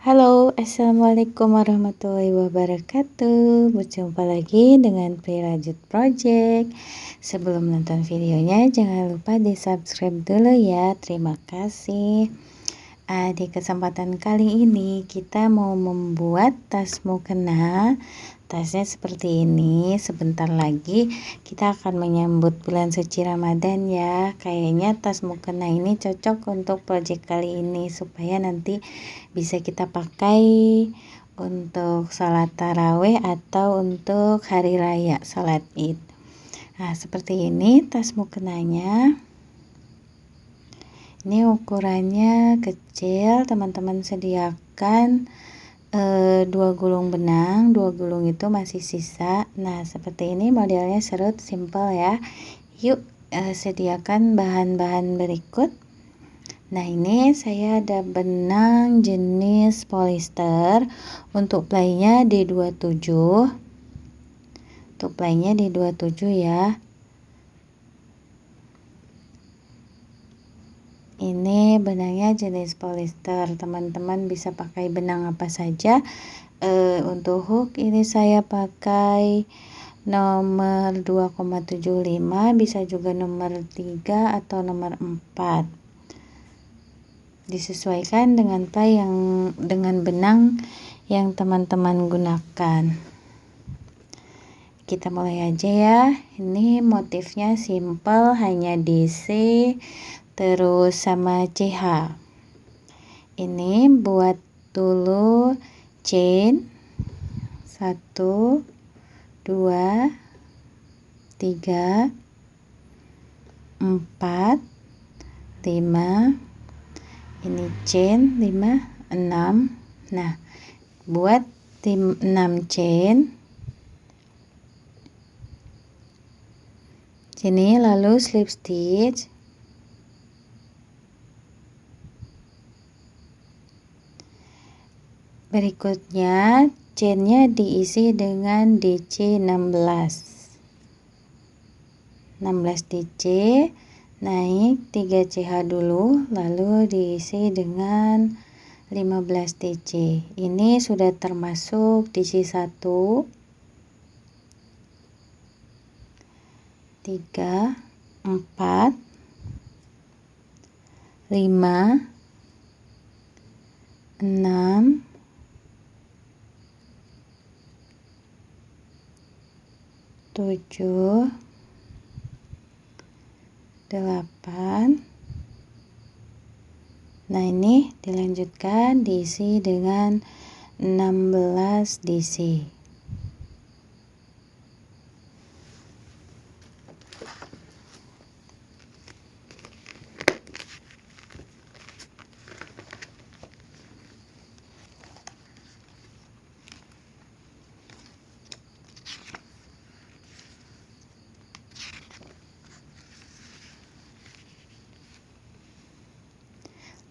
Halo, assalamualaikum warahmatullahi wabarakatuh. Berjumpa lagi dengan Prirajut Project. Sebelum nonton videonya, jangan lupa di subscribe dulu ya. Terima kasih. Di kesempatan kali ini kita mau membuat tas mukena. Tasnya seperti ini. Sebentar lagi kita akan menyambut bulan suci Ramadan ya. Kayaknya tas mukena ini cocok untuk project kali ini supaya nanti bisa kita pakai untuk salat taraweh atau untuk hari raya salat Id. Nah, seperti ini tas mukenanya. Ini ukurannya kecil, teman-teman sediakan 2 gulung benang, 2 gulung itu masih sisa. Nah, seperti ini modelnya serut simple ya. Yuk sediakan bahan-bahan berikut. Nah, ini saya ada benang jenis polyester. Untuk playnya di 27. Untuk playnya di 27 ya. Ini benangnya jenis polyester. Teman-teman bisa pakai benang apa saja. Untuk hook ini saya pakai nomor 2,75, bisa juga nomor 3 atau nomor 4. Disesuaikan dengan play dengan benang yang teman-teman gunakan. Kita mulai aja ya. Ini motifnya simple, hanya DC terus sama CH. Ini buat dulu chain 1 2 3 4 5. Ini chain 5 6. Nah, buat 6 chain sini, lalu slip stitch. Berikutnya chainnya diisi dengan DC 16 DC, naik 3 CH dulu, lalu diisi dengan 15 DC. Ini sudah termasuk DC 1 3 4 5 6 7 8. Nah, ini dilanjutkan diisi dengan 16 DC.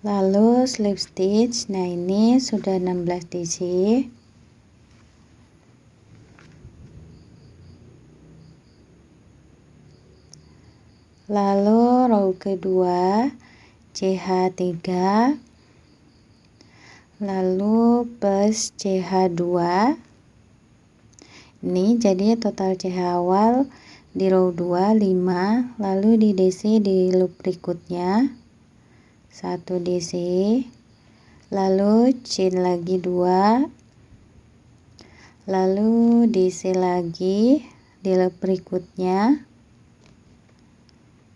Lalu slip stitch. Nah, ini sudah 16 DC. Lalu row kedua CH 3, lalu plus CH 2. Ini jadi total CH awal di row 2 5, lalu di DC di loop berikutnya 1 DC, lalu chain lagi 2, lalu DC lagi di loop berikutnya.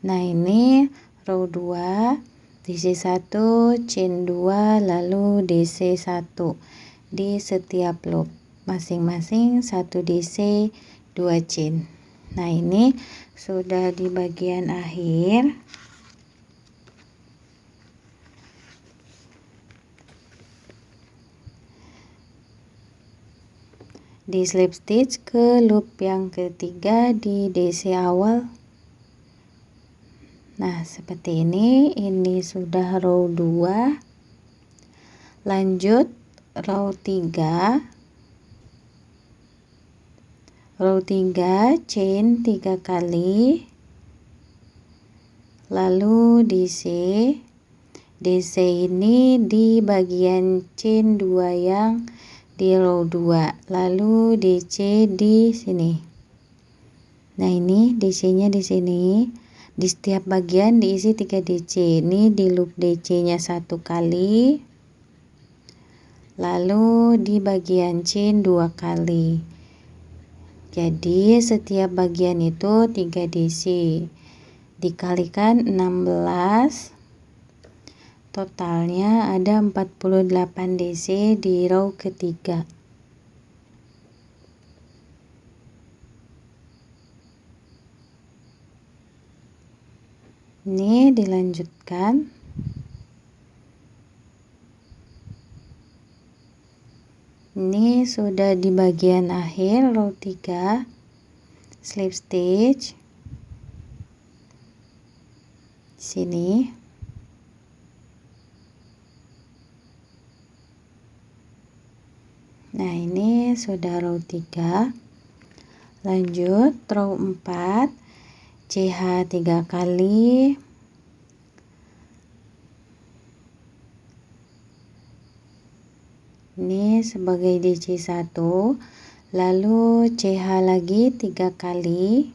Nah, ini row 2 DC 1, chain 2, lalu DC 1 di setiap loop, masing-masing 1 DC 2 chain. Nah, ini sudah di bagian akhir. Di slip stitch ke loop yang ketiga di DC awal. Nah, seperti ini sudah row 2. Lanjut row 3. Row 3 chain 3 kali. Lalu DC DC ini di bagian chain 2 yang di row 2, lalu DC di sini. Nah, ini DC-nya di sini. Di setiap bagian diisi 3 DC. Ini di loop DC-nya 1 kali. Lalu di bagian chain 2 kali. Jadi setiap bagian itu 3 DC. Dikalikan 16. Totalnya ada 48 DC di row ketiga. Ini dilanjutkan. Ini sudah di bagian akhir row 3, slip stitch sini. Nah, ini sudah row 3. Lanjut row 4, CH 3 kali. Ini sebagai DC 1, lalu CH lagi 3 kali.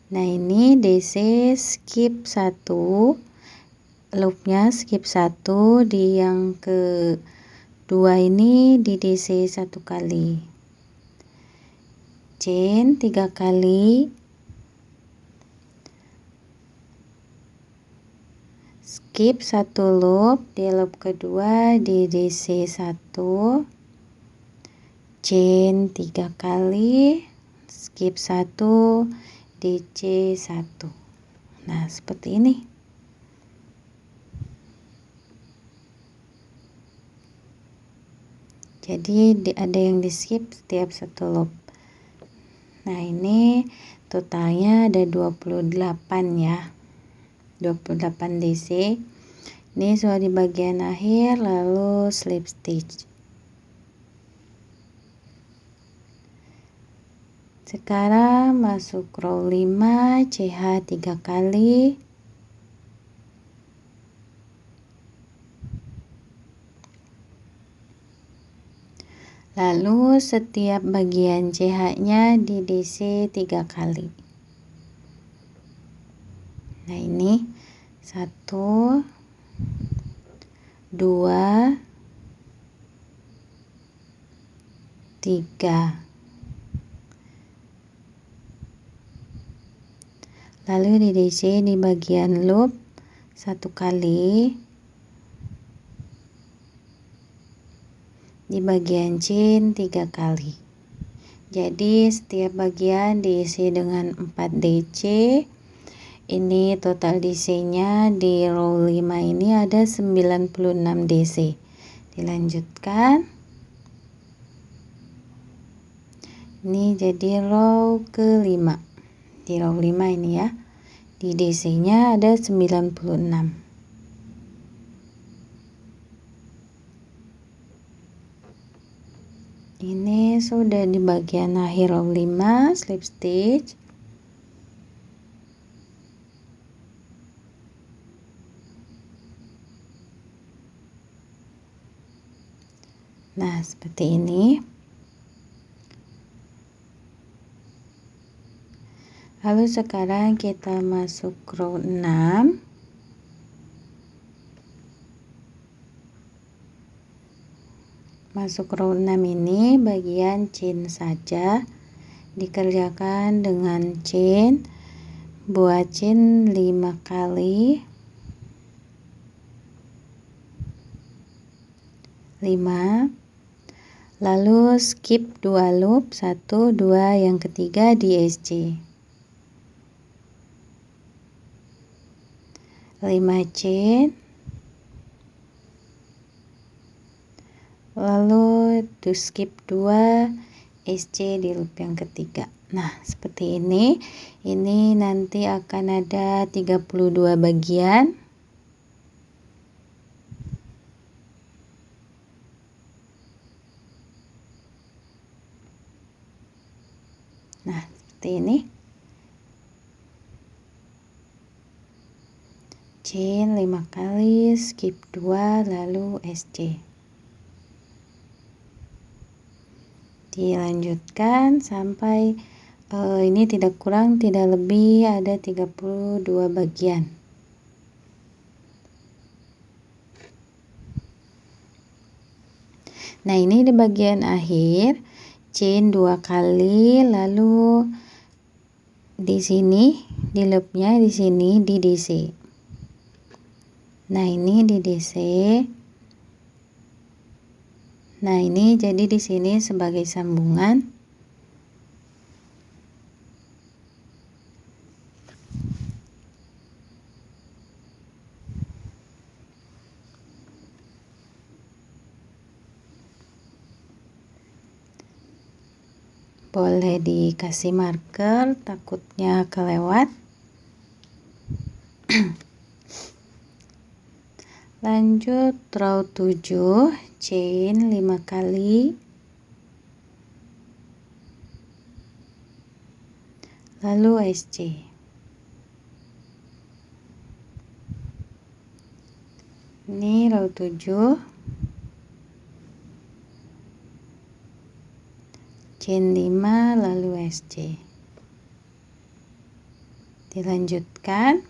Nah, ini DC skip 1, loopnya skip 1, di yang kedua ini di DC 1 kali. Chain 3 kali. Skip 1 loop, di loop kedua di DC 1, chain 3 kali, skip 1, DC 1. Nah, seperti ini. Jadi ada yang di skip setiap 1 loop. Nah, ini totalnya ada 28 ya. 28 DC. Ini sudah di bagian akhir, lalu slip stitch. Sekarang masuk row 5, CH 3 kali. Lalu setiap bagian CH-nya di DC 3 kali. Nah, ini 1, 2, 3. Lalu di DC di bagian loop 1 kali. Di bagian chain 3 kali. Jadi setiap bagian diisi dengan 4 DC. Ini total DC-nya di row 5 ini ada 96 DC. Dilanjutkan. Ini jadi row ke-5. Di row 5 ini ya. Di DC-nya ada 96. Ini sudah di bagian akhir row 5, slip stitch. Nah, seperti ini. Lalu sekarang kita masuk row 6. Masuk row 6 ini bagian chain saja. Dikerjakan dengan chain. Buat chain 5 kali. 5. Lalu skip 2 loop, 1, 2, yang ketiga di SC. 5 chain. Lalu to skip 2 SC di loop yang ketiga. Nah, seperti ini. Ini nanti akan ada 32 bagian. Nah, seperti ini. 5 kali, skip 2, lalu SC. Dilanjutkan sampai ini tidak kurang tidak lebih ada 32 bagian. Nah, ini di bagian akhir chain 2 kali, lalu di sini di loopnya di sini di DC. Nah, ini di DC. Nah, ini jadi di sini sebagai sambungan. Boleh dikasih marker, takutnya kelewat. Lanjut row 7, chain 5 kali, lalu SC. Ini row 7, chain 5, lalu SC. Dilanjutkan.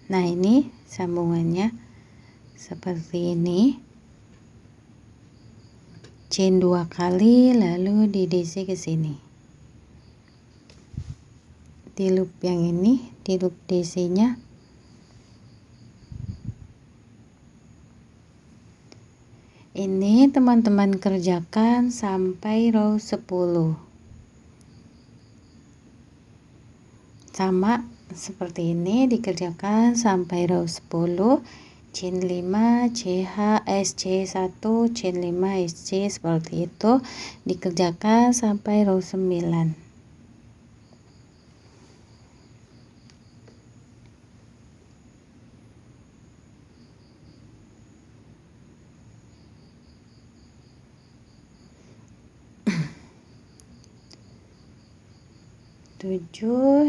Nah, ini sambungannya seperti ini. Chain 2 kali, lalu di DC ke sini. Di loop yang ini, di loop DC-nya. Ini teman-teman kerjakan sampai row 10. Sama seperti ini dikerjakan sampai row 10, chain 5, CH, SC1, chain 5, SC, seperti itu dikerjakan sampai row 9.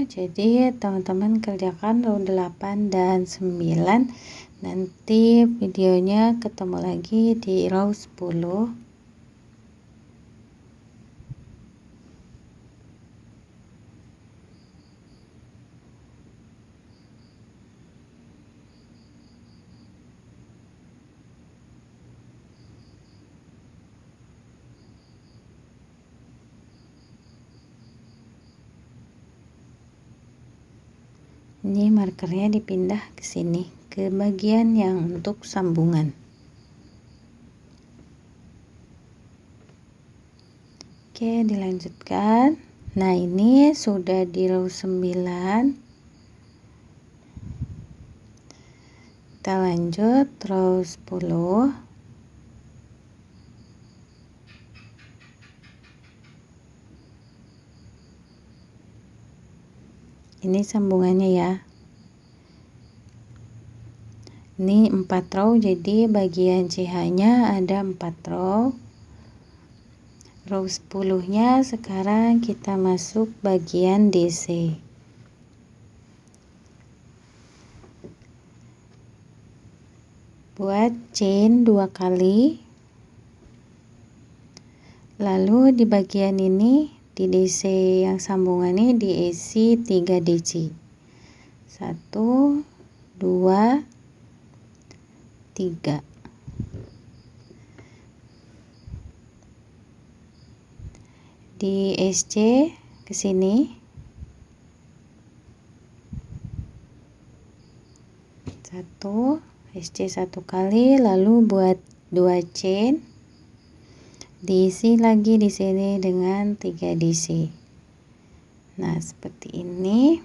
Jadi teman-teman kerjakan row 8 dan 9. Nanti videonya ketemu lagi di row 10. Ini markernya dipindah ke sini, ke bagian yang untuk sambungan. Oke, dilanjutkan. Nah, ini sudah di row 9. Kita lanjut row 10. Ini sambungannya ya. Ini 4 row, jadi bagian CH-nya ada 4 row. Row 10-nya sekarang kita masuk bagian DC. Buat chain 2 kali. Lalu di bagian ini di DC yang sambungannya diisi 3 DC. 1, 2, 3. Di SC ke sini. 1, SC 1 kali, lalu buat 2 chain. Diisi lagi di sini dengan 3 DC. Nah, seperti ini.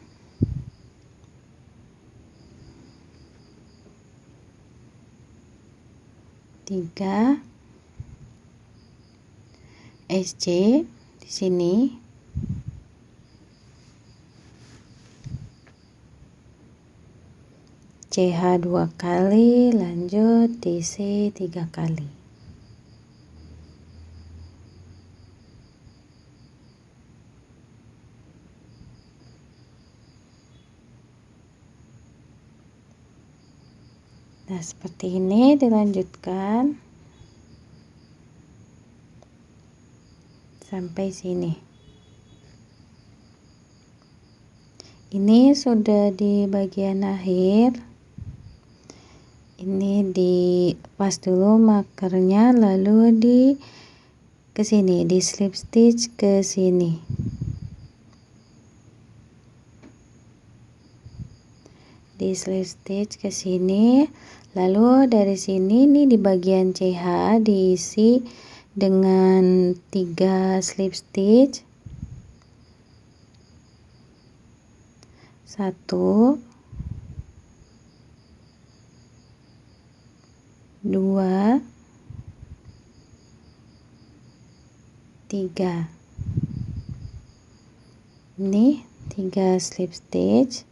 Tiga SC di sini. CH 2 kali, lanjut DC 3 kali. Nah, seperti ini dilanjutkan sampai sini. Ini sudah di bagian akhir. Ini dilepas dulu markernya, lalu ke sini di slip stitch ke sini. Di slip stitch ke sini, lalu dari sini nih di bagian CH diisi dengan 3 slip stitch. 1 2 3. Ini 3 slip stitch.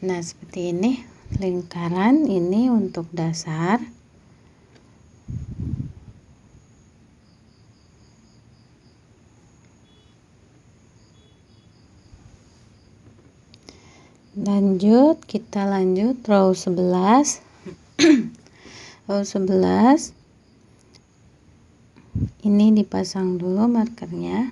Nah, seperti ini lingkaran ini untuk dasar. Kita lanjut row 11. Row 11 ini dipasang dulu markernya.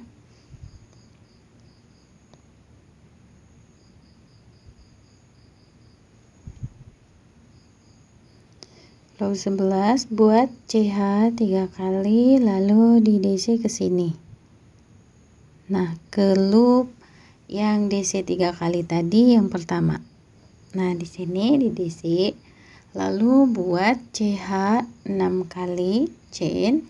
Row 11 buat CH 3 kali, lalu di DC ke sini. Nah, ke loop yang DC 3 kali tadi yang pertama. Nah, di sini di DC, lalu buat CH 6 kali chain.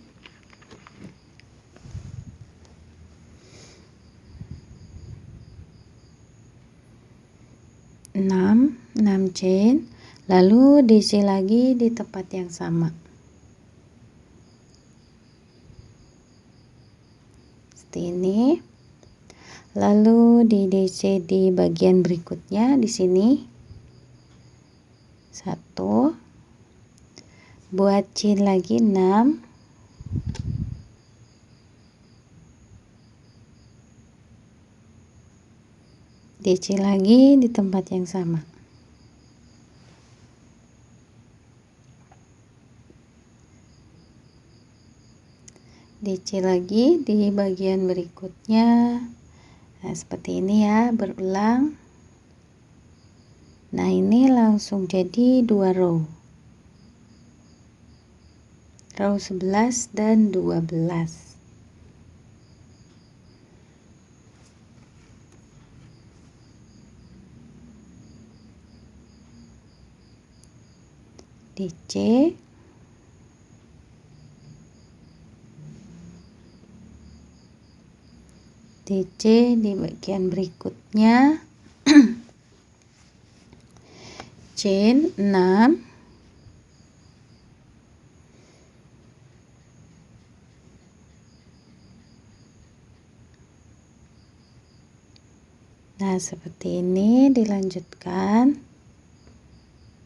6 chain, lalu DC lagi di tempat yang sama. Seperti ini. Lalu di DC di bagian berikutnya di sini. 1. Buat chain lagi 6. DC lagi di tempat yang sama. DC lagi di bagian berikutnya. Nah, seperti ini ya, berulang. Nah, ini langsung jadi 2 row. Row 11 dan 12. DC, DC di bagian berikutnya. Chain 6. Nah, seperti ini dilanjutkan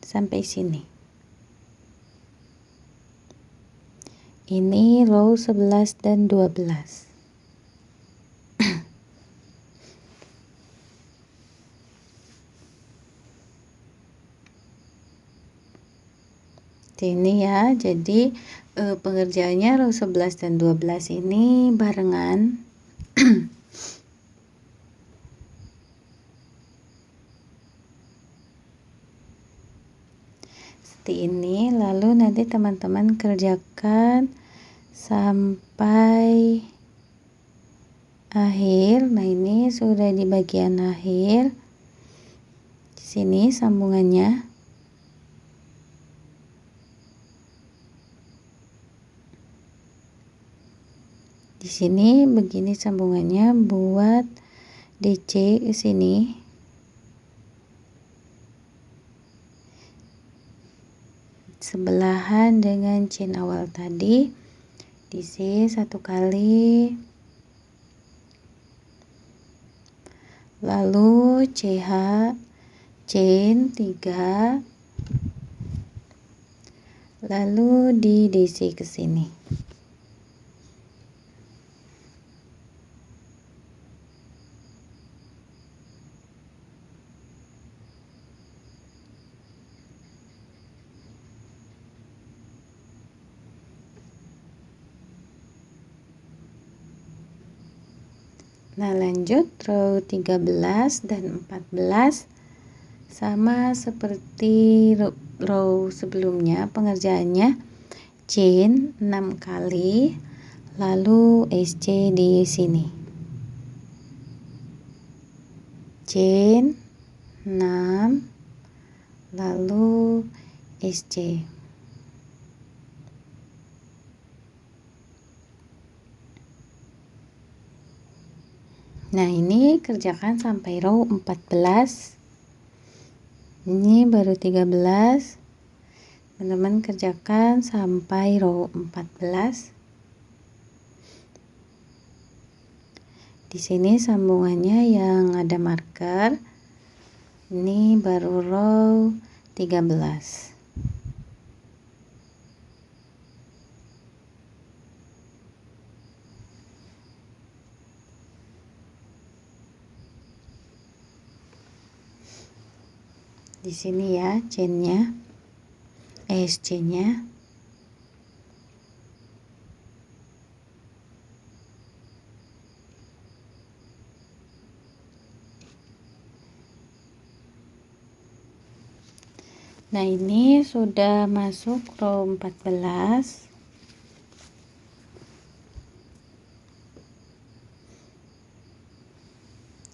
sampai sini. Ini row 11 dan 12. Ini ya, jadi pengerjaannya row 11 dan 12 ini barengan. Seperti ini, lalu nanti teman-teman kerjakan sampai akhir. Nah, ini sudah di bagian akhir. Di sini sambungannya. Di sini begini sambungannya buat DC ke sini. Sebelahan dengan chain awal tadi. DC 1 kali. Lalu CH chain 3. Lalu di DC ke sini. Nah, lanjut row 13 dan 14 sama seperti row sebelumnya, pengerjaannya chain 6 kali, lalu SC di sini. Chain 6 lalu SC. Nah, ini kerjakan sampai row 14. Ini baru 13. Teman-teman kerjakan sampai row 14. Di sini sambungannya yang ada marker. Ini baru row 13. Di sini ya chainnya, SC-nya. Nah, ini sudah masuk row 14.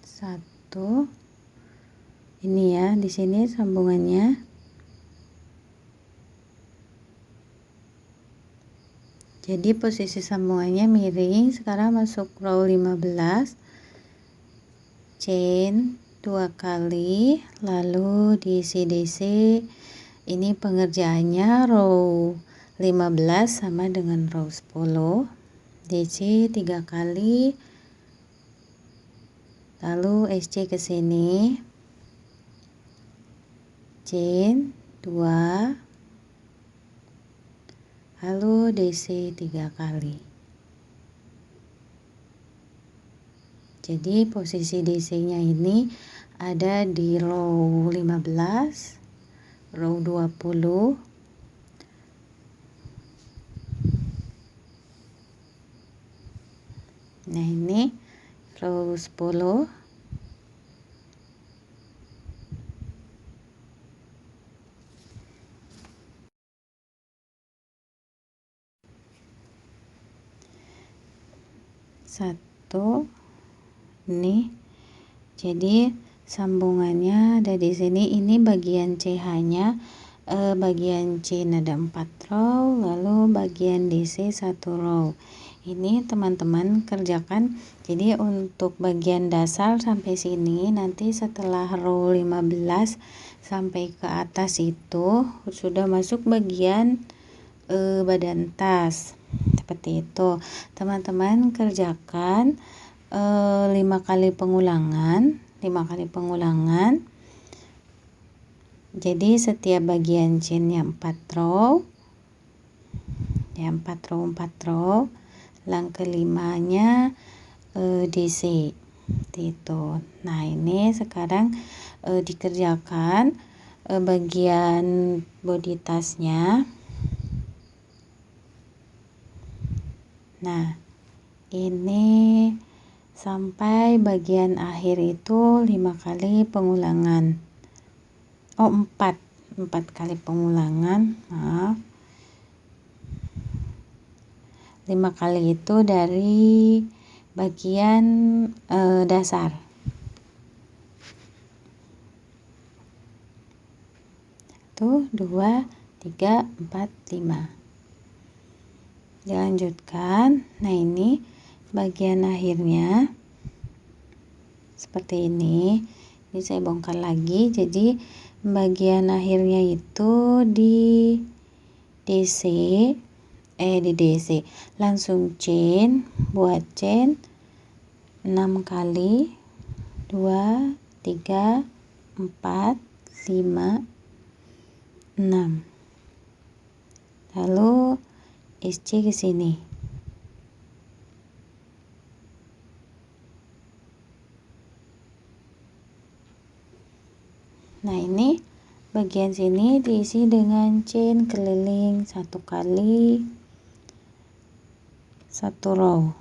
Satu. Ini ya, di sini sambungannya. Jadi posisi sambungannya miring. Sekarang masuk row 15. Chain 2 kali, lalu DC. Ini pengerjaannya row 15 sama dengan row 10. DC 3 kali, lalu SC ke sini. Chain 2, lalu DC 3 kali. Jadi posisi DC-nya ini ada di row 15, row 20, nah ini row 10, satu, ini. Jadi sambungannya ada di sini. Ini bagian CH-nya, bagian chain ada 4 row, lalu bagian DC 1 row. Ini teman-teman kerjakan. Jadi untuk bagian dasar sampai sini, nanti setelah row 15 sampai ke atas itu sudah masuk bagian badan tas. Seperti itu. Teman-teman kerjakan 5 kali pengulangan. Jadi setiap bagian chainnya 4 row. Ya, 4 row. Yang kelimanya DC. Itu. Nah, ini sekarang dikerjakan bagian bodi tasnya. Nah, ini sampai bagian akhir itu 5 kali pengulangan. 4 kali pengulangan, maaf. 5 kali itu dari bagian dasar. 1, 2, 3, 4, 5. Dilanjutkan. Nah, ini bagian akhirnya seperti ini. Ini saya bongkar lagi. Jadi bagian akhirnya itu di DC, langsung chain, buat chain 6 kali, 2, 3, 4, 5, 6. Lalu SC ke sini. Nah, ini bagian sini diisi dengan chain keliling 1 kali, 1 row.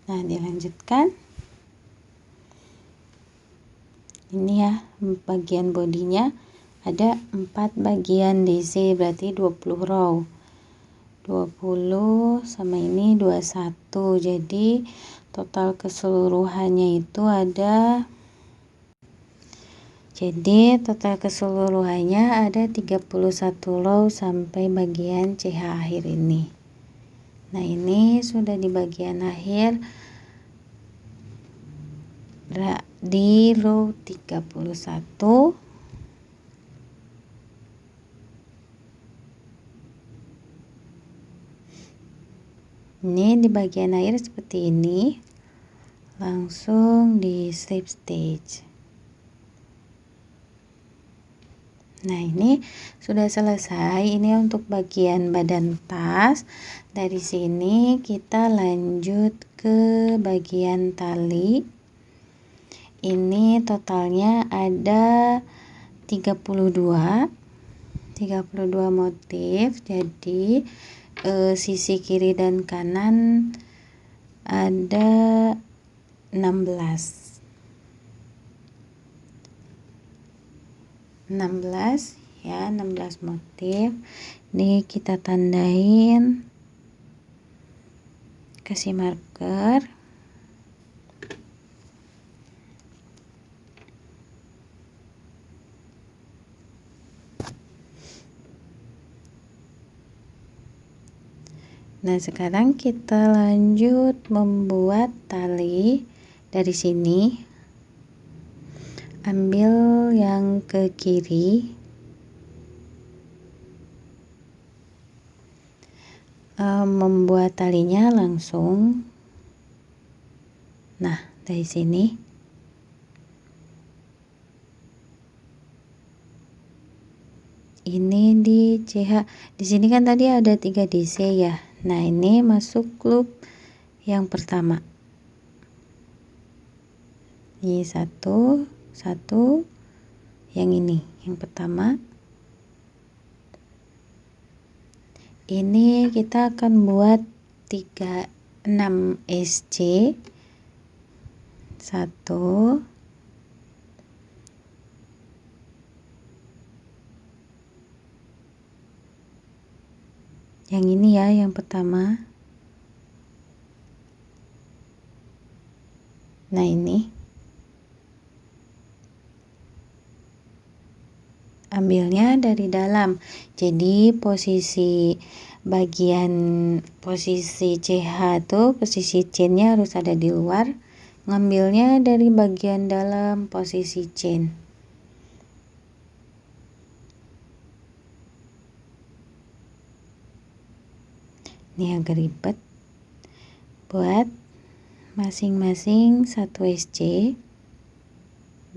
Nah, dilanjutkan. Ini ya, bagian bodinya ada 4 bagian DC, berarti 20 row. 20 sama ini 21. Jadi total keseluruhannya itu ada 31 row sampai bagian CH akhir ini. Nah, ini sudah di bagian akhir di row 31. Ini di bagian akhir seperti ini. Langsung di slip stitch. Nah, ini sudah selesai. Ini untuk bagian badan tas. Dari sini kita lanjut ke bagian tali. Ini totalnya ada 32 motif. Jadi sisi kiri dan kanan ada 16 ya, 16 motif. Ini kita tandain, kasih marker. Nah, sekarang kita lanjut membuat tali. Dari sini ambil yang ke kiri, membuat talinya langsung. Nah, dari sini ini di CH. Di sini kan tadi ada 3 DC ya. Nah, ini masuk loop yang pertama. Ini satu yang ini yang pertama. Ini kita akan buat 6 SC. 1 yang ini ya, yang pertama. Nah, ini ambilnya dari dalam, jadi posisi CH tuh posisi chainnya harus ada di luar, ngambilnya dari bagian dalam posisi chain. Ini agak ribet. Buat masing-masing 1 SC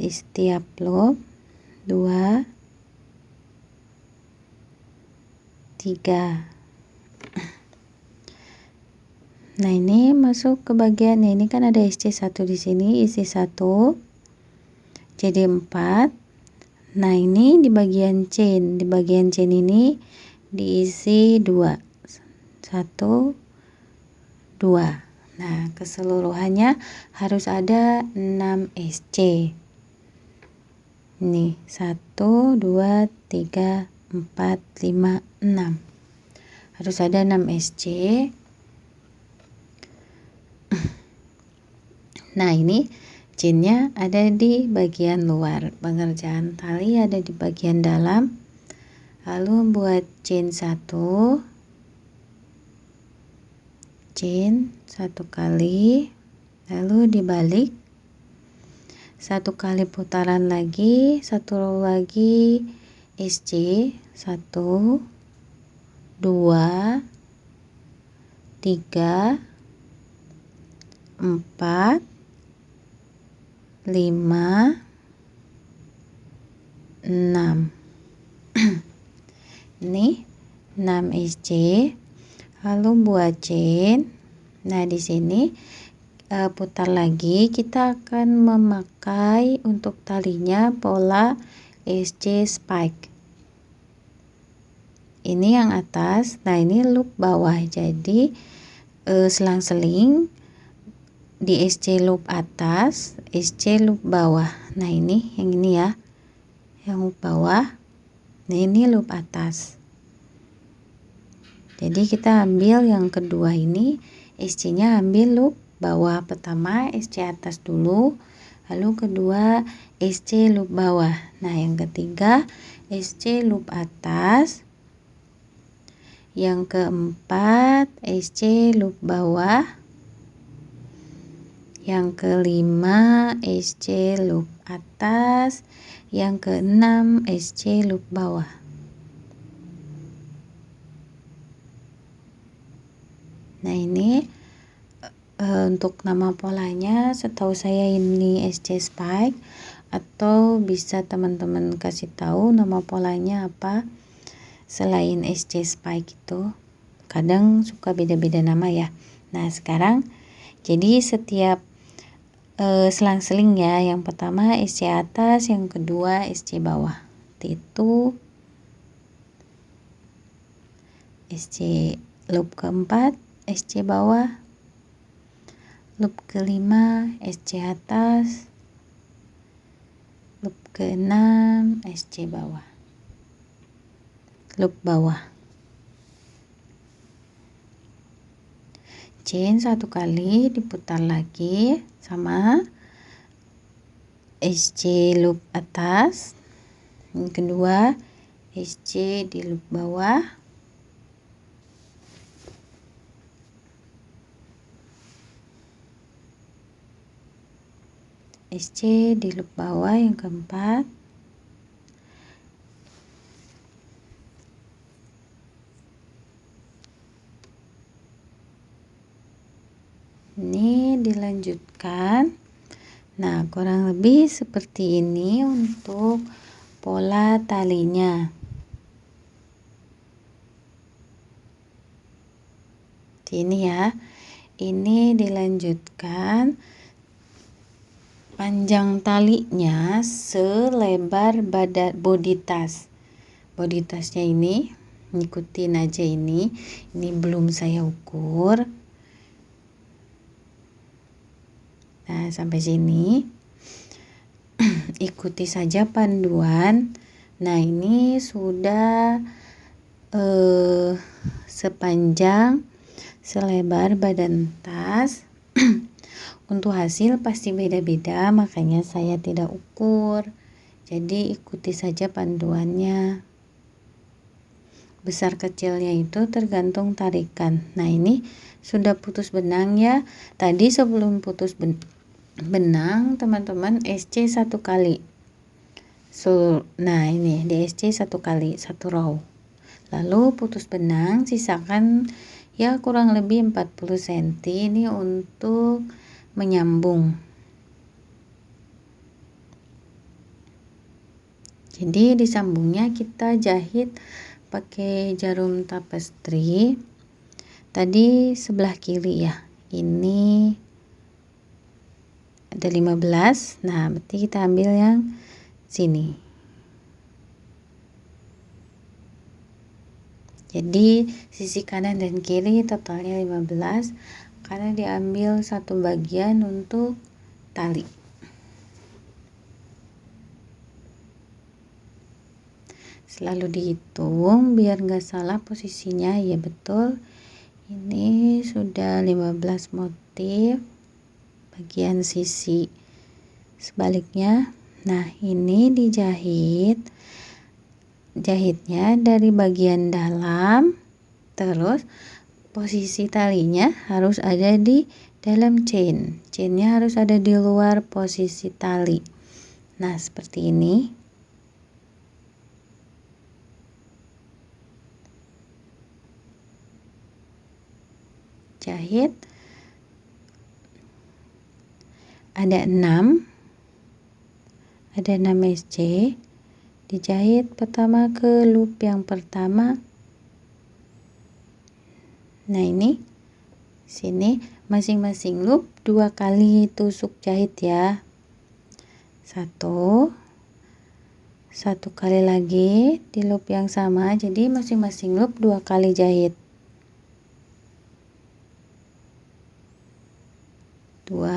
di setiap loop. 2 3. Nah, ini masuk ke bagian ini kan ada SC1 di sini, isi 1 jadi 4. Nah, ini di bagian chain, ini diisi 2 1 2. Nah, keseluruhannya harus ada 6 SC. Ini 1 2 3 4 5 6. Harus ada 6 SC. Nah, ini chainnya ada di bagian luar, pengerjaan tali ada di bagian dalam. Lalu buat chain 1 kali, lalu dibalik 1 kali putaran lagi, 1 row lagi SC. 1 2 3 4 5 6. Ini 6 SC. Lalu buat chain. Nah, di sini putar lagi, kita akan memakai untuk talinya pola SC spike. Ini yang atas. Nah, ini loop bawah, jadi selang-seling di SC loop atas, SC loop bawah. Nah ini yang ini ya, yang loop bawah. Nah ini loop atas. Jadi kita ambil yang kedua ini, SC nya ambil loop bawah. Pertama SC atas dulu, lalu kedua SC loop bawah. Nah yang ketiga SC loop atas, yang keempat SC loop bawah, yang kelima SC loop atas, yang keenam SC loop bawah. Nah ini untuk nama polanya setahu saya ini SC spike, atau bisa teman-teman kasih tahu nama polanya apa selain SC spike itu, kadang suka beda-beda nama ya. Nah sekarang jadi setiap selang-seling ya, yang pertama SC atas, yang kedua SC bawah, itu SC loop keempat SC bawah, loop kelima SC atas, loop keenam SC bawah, loop bawah. Chain satu kali, diputar lagi sama SC loop atas, yang kedua SC di loop bawah, SC di loop bawah yang keempat, ini dilanjutkan. Nah kurang lebih seperti ini untuk pola talinya. Ini ya, ini dilanjutkan, panjang talinya selebar body tas. Body tasnya ini ngikutin aja ini belum saya ukur. Nah sampai sini ikuti saja panduan. Nah ini sudah sepanjang selebar badan tas. Untuk hasil pasti beda-beda, makanya saya tidak ukur. Jadi ikuti saja panduannya. Besar kecilnya itu tergantung tarikan. Nah ini sudah putus benang ya. Tadi sebelum putus benang teman-teman SC satu kali. Nah ini di SC satu kali, satu row. Lalu putus benang, sisakan ya kurang lebih 40 cm ini untuk menyambung. Jadi disambungnya kita jahit pakai jarum tapestry. Tadi sebelah kiri ya, ini ada 15. Nah berarti kita ambil yang sini. Jadi sisi kanan dan kiri totalnya 15, karena diambil satu bagian untuk tali. Selalu dihitung biar nggak salah posisinya. Ya betul, ini sudah 15 motif bagian sisi sebaliknya. Nah ini dijahit, jahitnya dari bagian dalam, terus posisi talinya harus ada di dalam chainnya harus ada di luar posisi tali. Nah seperti ini. Jahit ada 6 SC, dijahit pertama ke loop yang pertama. Nah ini sini masing-masing loop 2 kali tusuk jahit ya, satu kali lagi di loop yang sama, jadi masing-masing loop 2 kali jahit, 2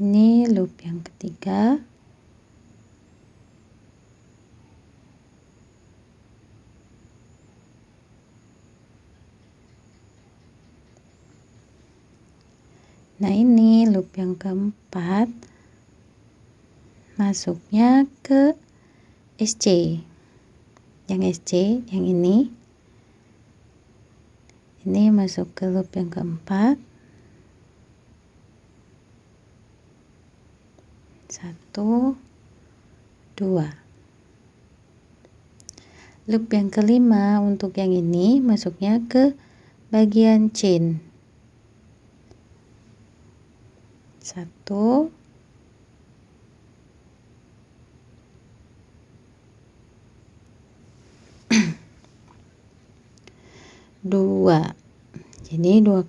Ini loop yang ketiga. Nah, ini loop yang keempat, masuknya ke SC. Yang SC, yang ini masuk ke loop yang keempat. 1, 2. Loop yang kelima untuk yang ini masuknya ke bagian chain. 1, 2. Jadi 2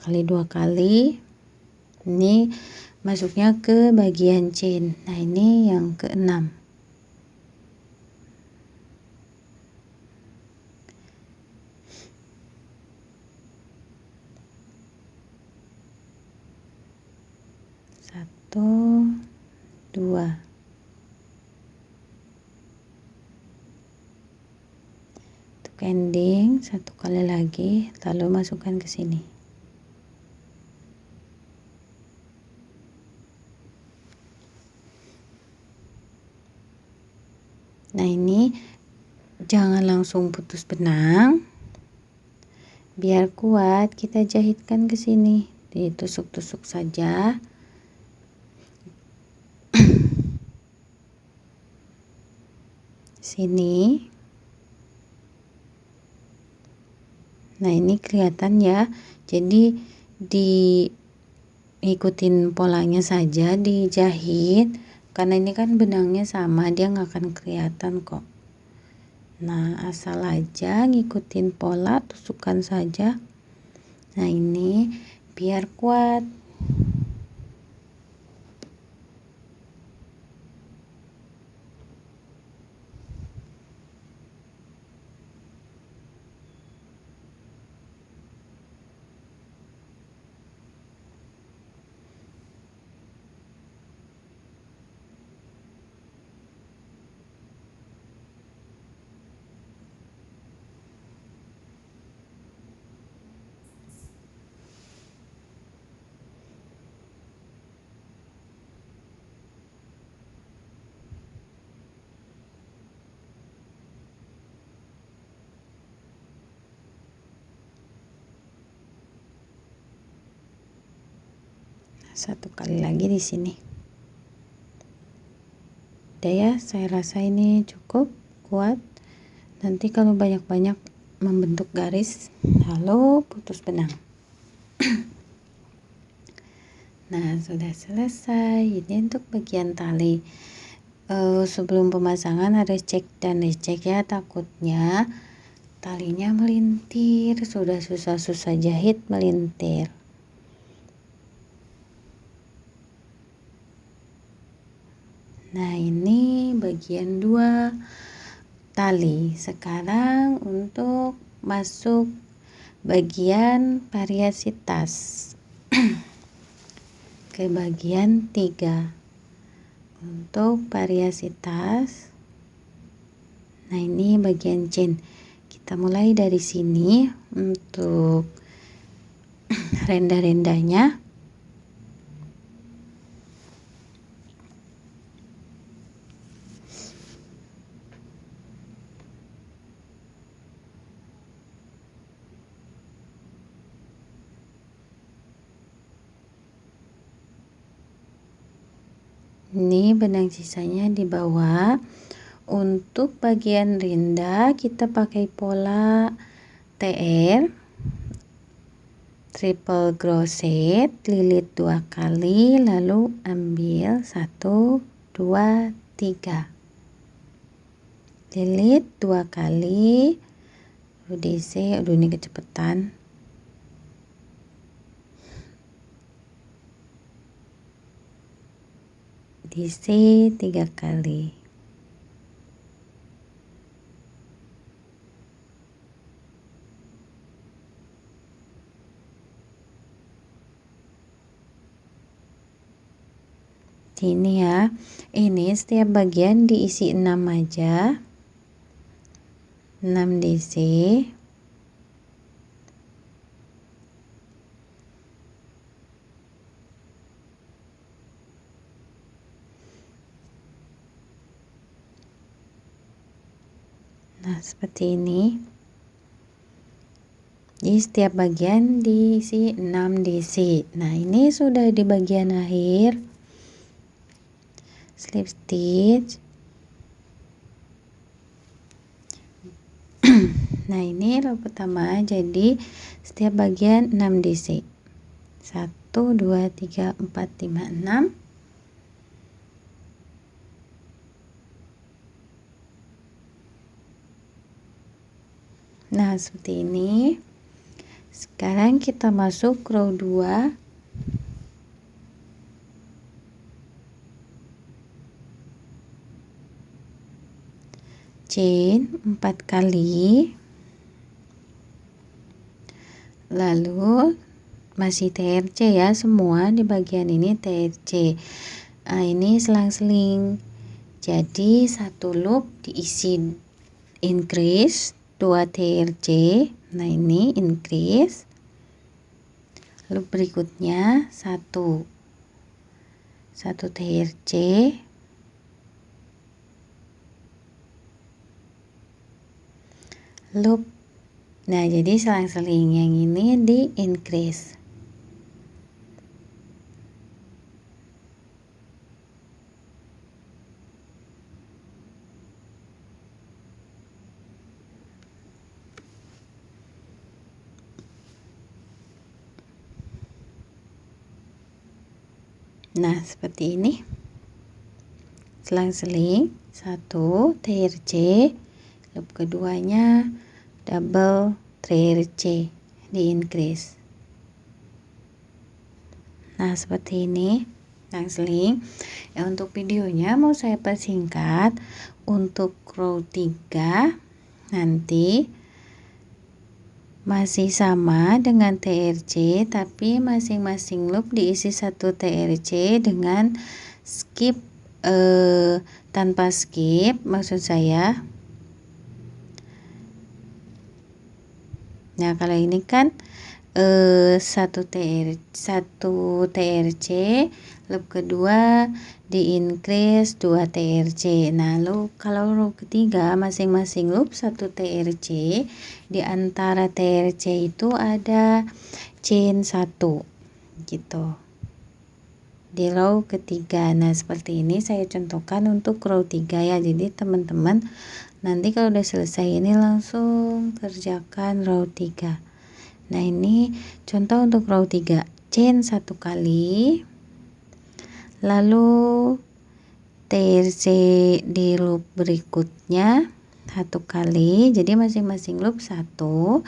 kali ini masuknya ke bagian chain. Nah, ini yang keenam. Satu, 2. Untuk ending 1 kali lagi, lalu masukkan ke sini. Nah, ini jangan langsung putus benang. Biar kuat, kita jahitkan ke sini. Ditusuk-tusuk saja. Sini. Nah, ini kelihatan ya. Jadi diikutin polanya saja, dijahit. Karena ini kan benangnya sama, dia nggak akan kelihatan kok. Nah, asal aja ngikutin pola, tusukkan saja. Nah, ini biar kuat. Satu kali lagi di sini. Udah ya, saya rasa ini cukup kuat. Nanti kalau banyak-banyak membentuk garis, lalu putus benang. Nah, sudah selesai. Ini untuk bagian tali. Sebelum pemasangan harus cek dan dicek ya, takutnya talinya melintir. Sudah susah-susah jahit melintir. Nah, ini bagian 2 tali. Sekarang untuk masuk bagian variasi tas. Ke bagian 3. Untuk variasi tas. Nah, ini bagian chain. Kita mulai dari sini untuk renda-rendanya. Ini benang sisanya di bawah. Untuk bagian renda kita pakai pola TR, triple crochet, lilit 2 kali, lalu ambil 1, 2, 3. Lilit 2 kali, DC, aduh ini kecepatan. DC 3 kali. Ini ya, ini setiap bagian diisi 6 aja, 6 DC. Nah, seperti ini. Di setiap bagian diisi 6 DC. Nah, ini sudah di bagian akhir. Slip stitch. Nah, ini row pertama, jadi setiap bagian 6 DC. 1 2 3 4 5 6. Nah, seperti ini. Sekarang kita masuk row 2. Chain 4 kali. Lalu masih TRC ya, semua di bagian ini TRC. Nah, ini selang-seling. Jadi satu loop diisi increase 2 TRC. Nah, ini increase. Loop berikutnya 1 TRC. Loop. Nah, jadi selang-seling, yang ini di increase. Nah, seperti ini. Selang-seling 1 TRC, loop keduanya double TRC di increase. Nah, seperti ini selang-seling. Ya, untuk videonya mau saya persingkat. Untuk row 3 nanti masih sama dengan TRC, tapi masing-masing loop diisi 1 TRC dengan skip tanpa skip, maksud saya. Nah, kalau ini kan 1 TRC, loop kedua di increase 2 TRC. Nah, kalau row ketiga masing-masing loop 1 TRC, di antara TRC itu ada chain 1 gitu di row ketiga. Nah, seperti ini saya contohkan untuk row 3 ya. Jadi teman-teman nanti kalau udah selesai ini langsung kerjakan row 3. Nah, ini contoh untuk row 3, chain 1 kali, lalu TRC di loop berikutnya 1 kali. Jadi masing-masing loop 1,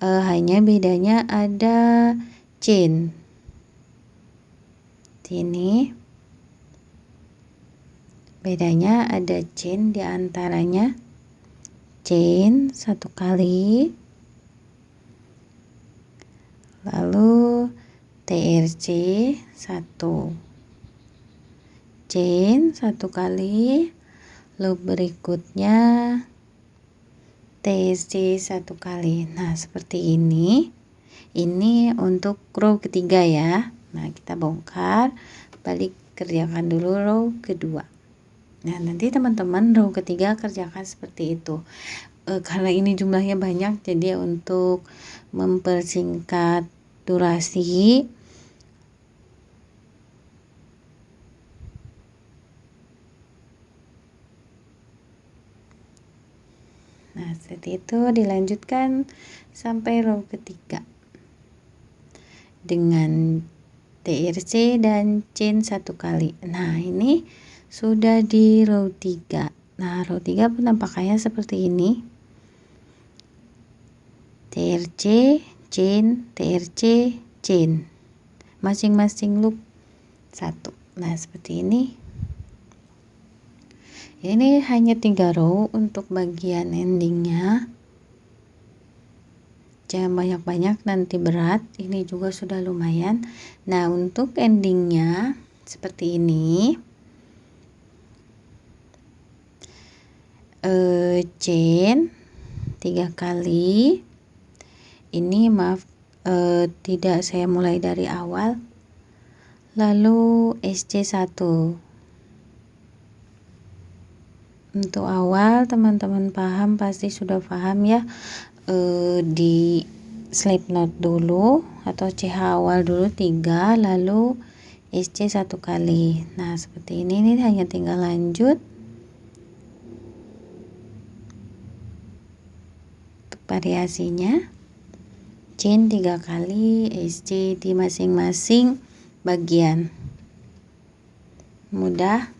hanya bedanya ada chain sini, bedanya ada chain, diantaranya chain 1 kali, lalu TRC 1, chain 1 kali, loop berikutnya TRC 1 kali. Nah, seperti ini untuk row ketiga ya. Nah, kita bongkar, balik, kerjakan dulu row kedua. Nah, nanti teman-teman row ketiga kerjakan seperti itu. Karena ini jumlahnya banyak, jadi untuk mempersingkat durasi, nah seperti itu, dilanjutkan sampai row ketiga dengan TRC dan chain 1 kali. Nah, ini sudah di row 3. Nah, row 3 penampakannya seperti ini. TRC, chain, TRC, chain. Masing-masing loop 1. Nah, seperti ini. Ini hanya 3 row untuk bagian endingnya. Jangan banyak-banyak, nanti berat. Ini juga sudah lumayan. Nah, untuk endingnya seperti ini. Chain 3 kali. Ini maaf, tidak saya mulai dari awal. Lalu SC1. Untuk awal teman-teman paham, pasti sudah paham ya, di slip knot dulu atau CH awal dulu 3, lalu SC 1 kali. Nah seperti ini hanya tinggal lanjut untuk variasinya. Chain 3 kali, SC di masing-masing bagian. Mudah.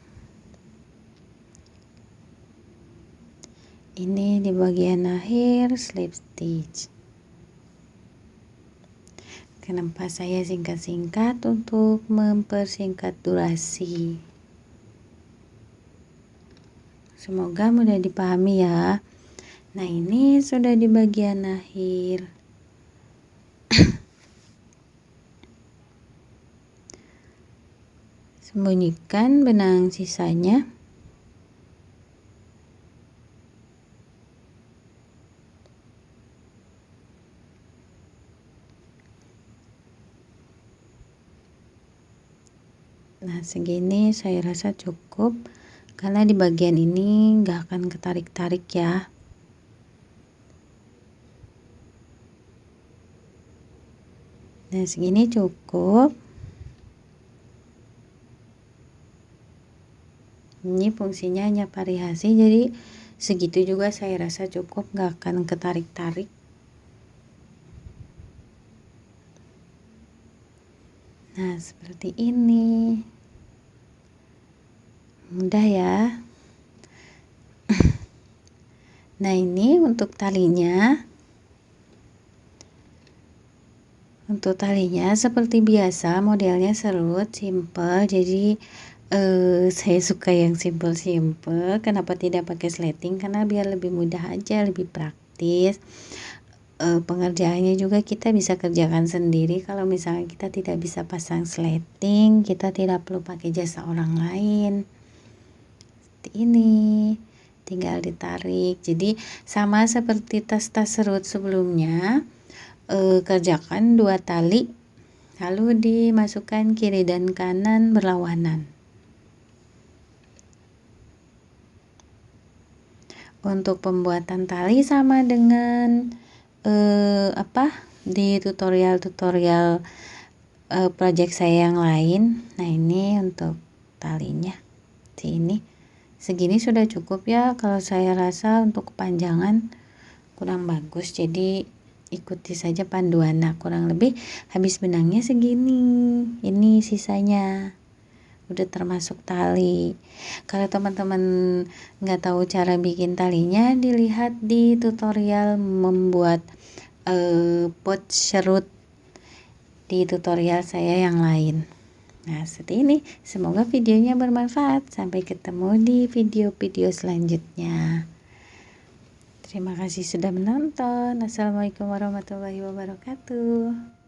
Ini di bagian akhir slip stitch. Kenapa saya singkat-singkat? Untuk mempersingkat durasi. Semoga mudah dipahami ya. Nah ini sudah di bagian akhir. Sembunyikan benang sisanya. Nah segini saya rasa cukup, karena di bagian ini nggak akan ketarik-tarik ya. Nah segini cukup. Ini fungsinya hanya variasi, jadi segitu juga saya rasa cukup, nggak akan ketarik-tarik. Nah seperti ini, mudah ya. Nah ini untuk talinya. Untuk talinya seperti biasa, modelnya serut, simple. Jadi saya suka yang simple. Kenapa tidak pakai sleting? Karena biar lebih mudah aja, lebih praktis. Pengerjaannya juga kita bisa kerjakan sendiri. Kalau misalnya kita tidak bisa pasang sleting, kita tidak perlu pakai jasa orang lain. Seperti ini, tinggal ditarik. Jadi sama seperti tas-tas serut sebelumnya, kerjakan 2 tali, lalu dimasukkan kiri dan kanan berlawanan. Untuk pembuatan tali sama dengan di tutorial project saya yang lain. Nah ini untuk talinya ini segini sudah cukup ya. Kalau saya rasa untuk kepanjangan kurang bagus, jadi ikuti saja panduan. Nah kurang lebih habis benangnya segini, ini sisanya udah termasuk tali. Kalau teman-teman nggak tahu cara bikin talinya, dilihat di tutorial membuat pot serut di tutorial saya yang lain. Nah seperti ini, semoga videonya bermanfaat. Sampai ketemu di video-video selanjutnya. Terima kasih sudah menonton. Assalamualaikum warahmatullahi wabarakatuh.